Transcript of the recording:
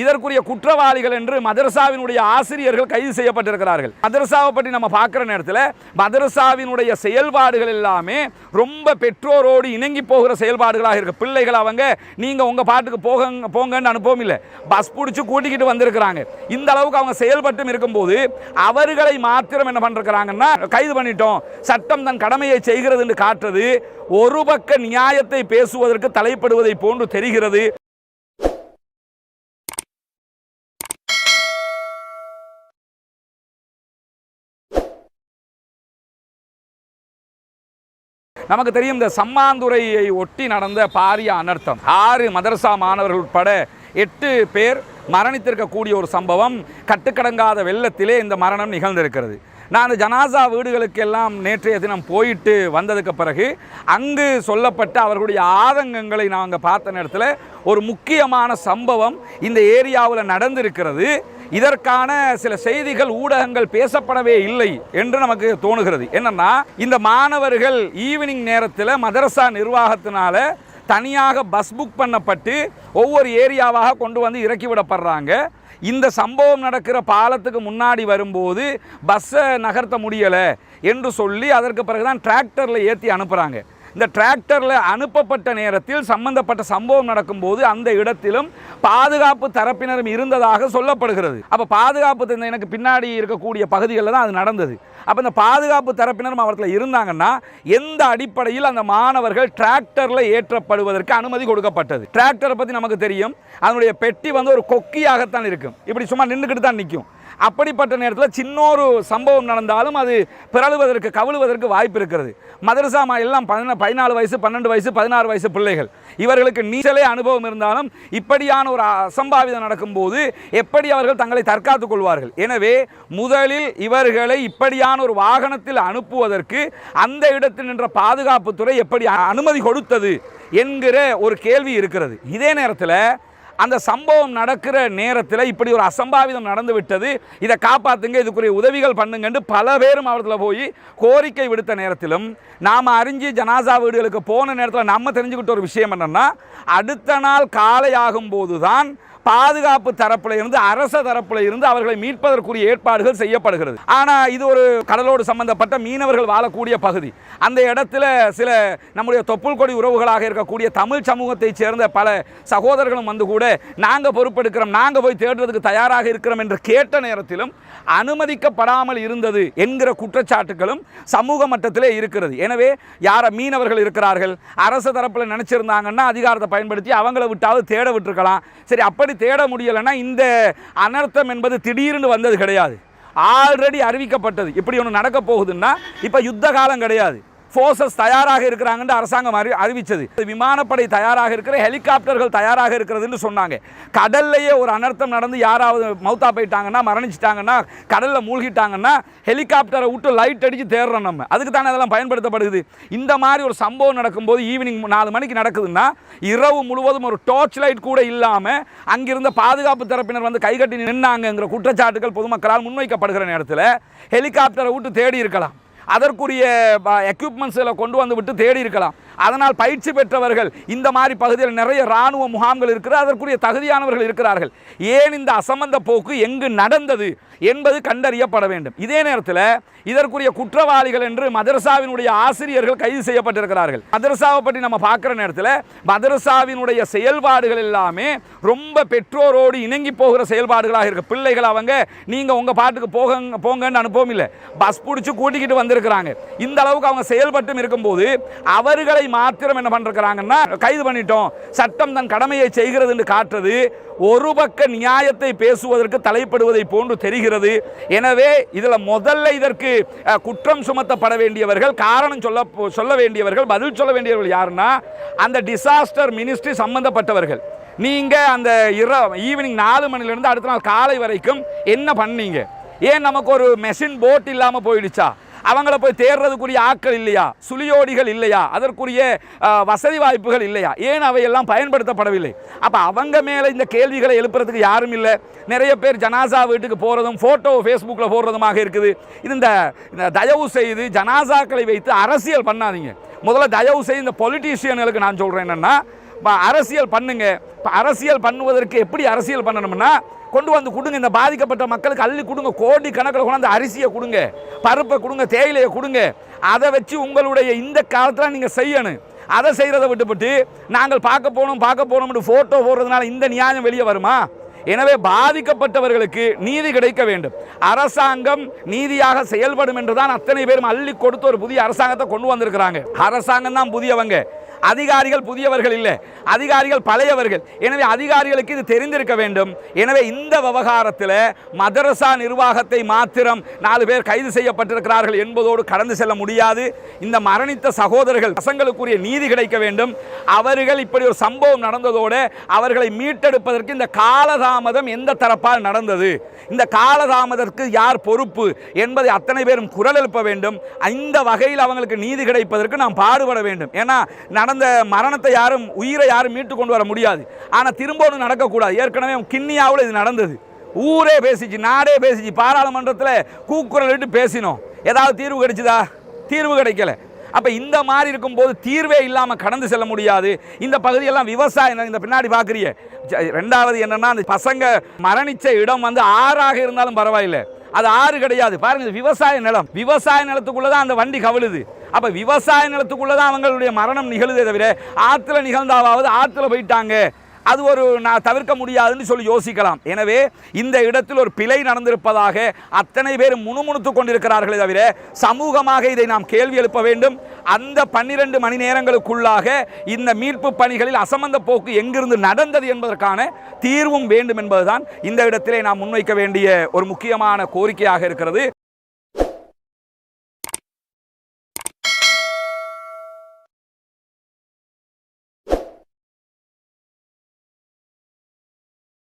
இதற்குரிய குற்றவாளிகள் என்று மதரசாவினுடைய ஆசிரியர்கள் கைது செய்யப்பட்டிருக்கிறார்கள். மதரசாவை பற்றி நம்ம பார்க்குற நேரத்தில் மதரசாவினுடைய செயல்பாடுகள் எல்லாமே ரொம்ப பெற்றோரோடு இணங்கி போகிற செயல்பாடுகளாக இருக்கு. பிள்ளைகள் அவங்க நீங்கள் உங்கள் பாட்டுக்கு போங்கன்னு அனுப்பவும் இல்லை, பஸ் பிடிச்சி கூட்டிக்கிட்டு வந்திருக்கிறாங்க. இந்த அளவுக்கு அவங்க செயல்பட்டும் இருக்கும்போது அவர்களை மாத்திரம் என்ன பண்ணிருக்கிறாங்கன்னா கைது பண்ணிட்டோம், சட்டம் தன் கடமையை செய்கிறது என்று காட்டுறது ஒரு பக்க நியாயத்தை பேசுவதற்கு தலைப்படுவதை போன்று தெரிகிறது. நமக்கு தெரியும், இந்த சம்மாந்துறையை ஒட்டி நடந்த பாரிய அனர்த்தம், 6 மதரசா மாணவர்கள் உட்பட 8 பேர் மரணித்திருக்கக்கூடிய ஒரு சம்பவம், கட்டுக்கடங்காத வெள்ளத்திலே இந்த மரணம் நிகழ்ந்திருக்கிறது. நான் அந்த ஜனாசா வீடுகளுக்கெல்லாம் நேற்றைய தினம் போயிட்டு வந்ததுக்கு பிறகு அங்கு சொல்லப்பட்ட அவர்களுடைய ஆதங்கங்களை நாங்கள் பார்த்த நேரத்தில் ஒரு முக்கியமான சம்பவம் இந்த ஏரியாவில் நடந்திருக்கிறது. இதற்கான சில செய்திகள் ஊடகங்கள் பேசப்படவே இல்லை என்று நமக்கு தோணுகிறது. என்னன்னா, இந்த மாணவர்கள் ஈவினிங் நேரத்தில் மதரசா நிர்வாகத்தினால தனியாக பஸ் புக் பண்ணப்பட்டு ஒவ்வொரு ஏரியாவாக கொண்டு வந்து இறக்கி விடப்படுறாங்க. இந்த சம்பவம் நடக்கிற பாலத்துக்கு முன்னாடி வரும்போது பஸ்ஸை நகர்த்த முடியலை என்று சொல்லி அதற்கு பிறகுதான் டிராக்டரில் ஏற்றி அனுப்புகிறாங்க. இந்த டிராக்டரில் அனுப்பப்பட்ட நேரத்தில் சம்பந்தப்பட்ட சம்பவம் நடக்கும்போது அந்த இடத்திலும் பாதுகாப்பு தரப்பினரும் இருந்ததாக சொல்லப்படுகிறது. அப்போ பாதுகாப்பு எனக்கு பின்னாடி இருக்கக்கூடிய பகுதிகளில் தான் அது நடந்தது. அப்போ இந்த பாதுகாப்பு தரப்பினரும் அவர்கள் இருந்தாங்கன்னா எந்த அடிப்படையில் அந்த மாணவர்கள் டிராக்டரில் ஏற்றப்படுவதற்கு அனுமதி கொடுக்கப்பட்டது? டிராக்டரை பற்றி நமக்கு தெரியும், அதனுடைய பெட்டி வந்து ஒரு கொக்கியாகத்தான் இருக்கும், இப்படி சும்மா நின்றுக்கிட்டு தான் நிற்கும். அப்படிப்பட்ட நேரத்தில் சின்னொரு சம்பவம் நடந்தாலும் அது பிறழுவதற்கு கவிழுவதற்கு வாய்ப்பு இருக்கிறது. மதரசா எல்லாம் 14 வயசு 12 வயசு 16 வயசு பிள்ளைகள், இவர்களுக்கு நீச்சலே அனுபவம் இருந்தாலும் இப்படியான ஒரு அசம்பாவிதம் நடக்கும்போது எப்படி அவர்கள் தங்களை தற்காத்துக் கொள்வார்கள்? எனவே முதலில் இவர்களை இப்படியான ஒரு வாகனத்தில் அனுப்புவதற்கு அந்த இடத்தில் நின்ற பாதுகாப்புத்துறை எப்படி அனுமதி கொடுத்தது என்கிற ஒரு கேள்வி இருக்கிறது. இதே நேரத்தில் அந்த சம்பவம் நடக்கிற நேரத்தில் இப்படி ஒரு அசம்பாவிதம் நடந்து விட்டது, இதை காப்பாற்றுங்க, இதுக்குரிய உதவிகள் பண்ணுங்கன்னு பல பேரும் அவர்களை போய் கோரிக்கை விடுத்த நேரத்திலும் நாம் அறிஞ்சு ஜனாசா வீடுகளுக்கு போன நேரத்தில் நம்ம தெரிஞ்சுக்கிட்ட ஒரு விஷயம் என்னென்னா, அடுத்த நாள் காலை ஆகும்போது தான் பாதுகாப்பு தரப்பில் இருந்து அரச தரப்பில் இருந்து அவர்களை மீட்பதற்குரிய ஏற்பாடுகள் செய்யப்படுகிறது. ஆனால் இது ஒரு கடலோடு சம்பந்தப்பட்ட மீனவர்கள் வாழக்கூடிய பகுதி. அந்த இடத்துல சில நம்முடைய தொப்புள் கொடி உறவுகளாக இருக்கக்கூடிய தமிழ் சமூகத்தை சேர்ந்த பல சகோதரர்களும் வந்து கூட நாங்கள் பொறுப்பெடுக்கிறோம், நாங்கள் போய் தேடுறதுக்கு தயாராக இருக்கிறோம் என்று கேட்ட நேரத்திலும் அனுமதிக்கப்படாமல் இருந்தது என்கிற குற்றச்சாட்டுகளும் சமூக மட்டத்திலே இருக்கிறது. எனவே யார மீனவர்கள் இருக்கிறார்கள், அரசு தரப்பில் நினைச்சிருந்தாங்கன்னா அதிகாரத்தை பயன்படுத்தி அவங்கள விட்டாவது தேட விட்டுருக்கலாம். சரி, அப்படி தேட முடியலைன்னா இந்த அனர்த்தம் என்பது திடீர்னு வந்தது கிடையாது, ஆல்ரெடி அறிவிக்கப்பட்டது. இப்படி ஒன்று நடக்க போகுதுன்னா இப்போ யுத்த காலம் கிடையாது, ஃபோர்ஸஸ் தயாராக இருக்கிறாங்கன்னு அரசாங்கம் அறிவித்தது. விமானப்படை தயாராக இருக்கிற, ஹெலிகாப்டர்கள் தயாராக இருக்கிறதுன்னு சொன்னாங்க. கடல்லையே ஒரு அனர்த்தம் நடந்து யாராவது மௌத்தா போயிட்டாங்கன்னா, மரணிச்சிட்டாங்கன்னா, கடலில் மூழ்கிட்டாங்கன்னா ஹெலிகாப்டரை விட்டு லைட் அடித்து தேடுறோம் நம்ம, அதுக்கு தானே அதெல்லாம் பயன்படுத்தப்படுது. இந்த மாதிரி ஒரு சம்பவம் நடக்கும்போது ஈவினிங் 4 மணிக்கு நடக்குதுன்னா இரவு முழுவதும் ஒரு டார்ச் லைட் கூட இல்லாமல் அங்கிருந்த பாதுகாப்பு தரப்பினர் வந்து கைகட்டி நின்னாங்கிற குற்றச்சாட்டுகள் பொதுமக்களால் முன்வைக்கப்படுகிற நேரத்தில் ஹெலிகாப்டரை விட்டு தேடி இருக்கலாம், அதற்குரிய எக்யூப்மெண்ட்ஸில் கொண்டு வந்து விட்டு தேடி இருக்கலாம். அதனால் பயிற்சி பெற்றவர்கள் இந்த மாதிரி பகுதியில் நிறைய இராணுவ முகாம்கள் இருக்கிறது, அதற்குரிய தகுதியானவர்கள் இருக்கிறார்கள். ஏன் இந்த அசம்பந்த போக்கு எங்கு நடந்தது என்பது கண்டறியப்பட வேண்டும். இதே நேரத்தில் இதற்குரிய குற்றவாளிகள் என்று மதரசாவினுடைய ஆசிரியர்கள் கைது செய்யப்பட்டிருக்கிறார்கள். மதரசாவை பற்றி நம்ம பார்க்குற நேரத்தில் மதரசாவினுடைய செயல்பாடுகள் எல்லாமே ரொம்ப பெற்றோரோடு இணங்கி போகிற செயல்பாடுகளாக இருக்கு. பிள்ளைகள் அவங்க நீங்கள் உங்கள் பாட்டுக்கு போங்கன்னு அனுப்பவும் இல்லை, பஸ் பிடிச்சி கூட்டிக்கிட்டு வந்திருக்கிறாங்க. இந்த அளவுக்கு அவங்க செயல்பட்டும் இருக்கும்போது அவர்களை மாத்திரம் என்ன பண்ணிருக்கிறாங்கன்னா கைது பண்ணிட்டோம், சட்டம் தன் கடமையை செய்கிறது என்று காட்டுறது ஒரு பக்க நியாயத்தை பேசுவதற்கு தலைப்படுவதை போன்று தெரிகிறது. எனவே இதில் முதல்ல இதற்கு குற்றம் சுமத்தப்பட வேண்டியவர்கள், காரணம் சொல்ல வேண்டியவர்கள், பதில் சொல்ல வேண்டியவர்கள் யாருன்னா அந்த டிசாஸ்டர் மினிஸ்ட்ரி சம்பந்தப்பட்டவர்கள். நீங்கள் அந்த ஈவினிங் 4 மணிலிருந்து அடுத்த நாள் காலை வரைக்கும் என்ன பண்ணீங்க? ஏன் நமக்கு ஒரு மெஷின் போட் இல்லாமல் போயிடுச்சா? அவங்கள போய் தேடுறதுக்குரிய ஆட்கள் இல்லையா? சுழியோடிகள் இல்லையா? அதற்குரிய வசதி வாய்ப்புகள் இல்லையா? ஏன் அவையெல்லாம் பயன்படுத்தப்படவில்லை? அப்போ அவங்க மேலே இந்த கேள்விகளை எழுப்புறதுக்கு யாரும் இல்லை. நிறைய பேர் ஜனாசா வீட்டுக்கு போகிறதும் ஃபோட்டோ ஃபேஸ்புக்கில் போடுறதுமாக இருக்குது. இது இந்த தயவு செய்து ஜனாசாக்களை வைத்து அரசியல் பண்ணாதீங்க. முதல்ல தயவு செய்து இந்த பொலிட்டீஷியன்களுக்கு நான் சொல்கிறேன் என்னென்னா, அரசியல் பண்ணுங்க. அரசியல் பண்ணுவதற்கு எப்படி அரசியல் பண்ணணும்னா, கொண்டு வந்து கொடுங்க, இந்த பாதிக்கப்பட்ட மக்களுக்கு அள்ளி கொடுங்க, கோடி கணக்கில் கொண்டு அந்த அரிசியை கொடுங்க, பருப்பை கொடுங்க, தேயிலையை கொடுங்க. அதை வச்சு உங்களுடைய இந்த காலத்தில் நீங்கள் செய்யணும். அதை செய்கிறத விட்டுவிட்டு நாங்கள் பார்க்க போனோம் ஃபோட்டோ போடுறதுனால இந்த நியாயம் வெளியே வருமா? எனவே பாதிக்கப்பட்டவர்களுக்கு நீதி கிடைக்க வேண்டும். அரசாங்கம் நீதியாக செயல்படும் என்றுதான் அத்தனை பேரும் அள்ளி கொடுத்து ஒரு புதிய அரசாங்கத்தை கொண்டு வந்திருக்கிறாங்க. அரசாங்கம் தான் புதியவங்க, அதிகாரிகள் புதியவர்கள் இல்லை, அதிகாரிகள் பழையவர்கள். எனவே அதிகாரிகளுக்கு இது தெரிந்திருக்க வேண்டும். எனவே இந்த விவகாரத்தில் மதரசா நிர்வாகத்தை மாத்திரம் 4 பேர் கைது செய்யப்பட்டிருக்கிறார்கள் என்பதோடு கடந்து செல்ல முடியாது. இந்த மரணித்த சகோதரர்கள் பசங்களுக்குரிய நீதி கிடைக்க வேண்டும். அவர்கள் இப்படி ஒரு சம்பவம் நடந்ததோடு அவர்களை மீட்டெடுப்பதற்கு இந்த காலதாமதம் எந்த தரப்பால் நடந்தது, இந்த காலதாமதத்திற்கு யார் பொறுப்பு என்பதை அத்தனை பேரும் குரல் எழுப்ப வேண்டும். இந்த வகையில் அவங்களுக்கு நீதி கிடைப்பதற்கு நாம் பாடுபட வேண்டும். ஏன்னா நடந்த மரணத்தை யாரும், உயிரை யாரும் மீட்டு கொண்டு வர முடியாது. ஆனால் திரும்ப ஒன்று நடக்கக்கூடாது. ஏற்கனவே கிண்ணியாவில் இது நடந்தது, ஊரே பேசிச்சு, நாடே பேசிச்சு, பாராளுமன்றத்தில் கூக்குரல் இட்டு பேசினோம். ஏதாவது தீர்வு கிடைச்சதா? தீர்வு கிடைக்கல. அப்போ இந்த மாதிரி இருக்கும்போது தீர்வே இல்லாமல் கடந்து செல்ல முடியாது. இந்த பகுதியெல்லாம் விவசாயம், இந்த பின்னாடி பார்க்குறீங்க. ரெண்டாவது என்னன்னா, அந்த பசங்க மரணித்த இடம் வந்து ஆறாக இருந்தாலும் பரவாயில்லை, அது ஆறு கிடையாது. பாருங்க, விவசாய நிலம், விவசாய நிலத்துக்குள்ள தான் அந்த வண்டி கவிழுது. அப்ப விவசாய நிலத்துக்குள்ள தான் அவங்களுடைய மரணம் நிகழுதே தவிர ஆற்றுல நிகழ்ந்தாவது ஆற்றுல போயிட்டாங்க, அது ஒரு தவிர்க்க முடியாதுன்னு சொல்லி யோசிக்கலாம். எனவே இந்த இடத்தில் ஒரு பிழை நடந்திருப்பதாக அத்தனை பேர் முணுமுணுத்து கொண்டிருக்கிறார்களே தவிர சமூகமாக இதை நாம் கேள்வி எழுப்ப வேண்டும். அந்த 12 மணி நேரங்களுக்குள்ளாக இந்த மீட்பு பணிகளில் அசம்பந்த போக்கு எங்கிருந்து நடந்தது என்பதற்கான தீர்வும் வேண்டும் என்பதுதான் இந்த இடத்திலே நாம் முன்வைக்க வேண்டிய ஒரு முக்கியமான கோரிக்கையாக இருக்கிறது.